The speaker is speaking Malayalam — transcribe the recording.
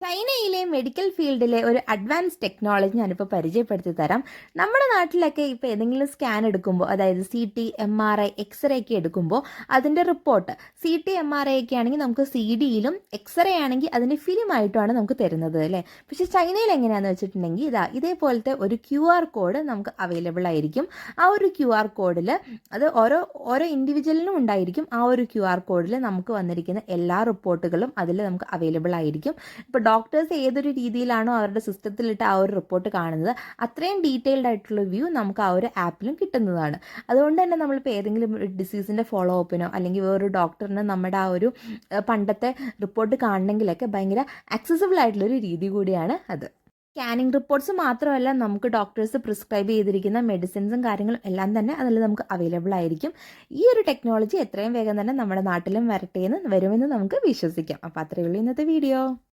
ചൈനയിലെ മെഡിക്കൽ ഫീൽഡിലെ ഒരു അഡ്വാൻസ് ടെക്നോളജി ഞാനിപ്പോൾ പരിചയപ്പെടുത്തി തരാം. നമ്മുടെ നാട്ടിലൊക്കെ ഇപ്പോൾ ഏതെങ്കിലും സ്കാൻ എടുക്കുമ്പോൾ, അതായത് CT, MRI, എക്സ്റേ ഒക്കെ എടുക്കുമ്പോൾ അതിൻ്റെ റിപ്പോർട്ട് CT, MRI ഒക്കെ ആണെങ്കിൽ നമുക്ക് CD-യിലും, എക്സ്റേ ആണെങ്കിൽ അതിന് ഫിലിമായിട്ടുമാണ് നമുക്ക് തരുന്നത് അല്ലേ. പക്ഷേ ചൈനയിൽ എങ്ങനെയാണെന്ന് വെച്ചിട്ടുണ്ടെങ്കിൽ ഇതേപോലത്തെ ഒരു QR കോഡ് നമുക്ക് അവൈലബിൾ ആയിരിക്കും. ആ ഒരു QR കോഡിൽ അത് ഓരോ ഓരോ ഇൻഡിവിജ്വലിനും ഉണ്ടായിരിക്കും. ആ ഒരു QR കോഡിൽ നമുക്ക് വന്നിരിക്കുന്ന എല്ലാ റിപ്പോർട്ടുകളും അതിൽ നമുക്ക് അവൈലബിൾ ആയിരിക്കും. ഇപ്പോൾ ഡോക്ടേഴ്സ് ഏതൊരു രീതിയിലാണോ അവരുടെ സിസ്റ്റത്തിലിട്ട് ആ ഒരു റിപ്പോർട്ട് കാണുന്നത്, അത്രയും ഡീറ്റെയിൽഡ് ആയിട്ടുള്ള വ്യൂ നമുക്ക് ആ ഒരു ആപ്പിലും കിട്ടുന്നതാണ്. അതുകൊണ്ട് തന്നെ നമ്മളിപ്പോൾ ഏതെങ്കിലും ഒരു ഡിസീസിൻ്റെ ഫോളോ അപ്പിനോ അല്ലെങ്കിൽ വേറൊരു ഡോക്ടറിന് നമ്മുടെ ആ ഒരു പണ്ടത്തെ റിപ്പോർട്ട് കാണണമെങ്കിലൊക്കെ ഭയങ്കര ആക്സസിബിൾ ആയിട്ടുള്ളൊരു രീതി കൂടിയാണ് അത്. സ്കാനിങ് റിപ്പോർട്ട്സ് മാത്രമല്ല, നമുക്ക് ഡോക്ടേഴ്സ് പ്രിസ്ക്രൈബ് ചെയ്തിരിക്കുന്ന മെഡിസിൻസും കാര്യങ്ങളും എല്ലാം തന്നെ അതിൽ നമുക്ക് അവൈലബിൾ ആയിരിക്കും. ഈ ഒരു ടെക്നോളജി എത്രയും വേഗം തന്നെ നമ്മുടെ നാട്ടിലും വരുമെന്ന് നമുക്ക് വിശ്വസിക്കാം. അപ്പോൾ അത്രയേ ഉള്ളൂ ഇന്നത്തെ വീഡിയോ.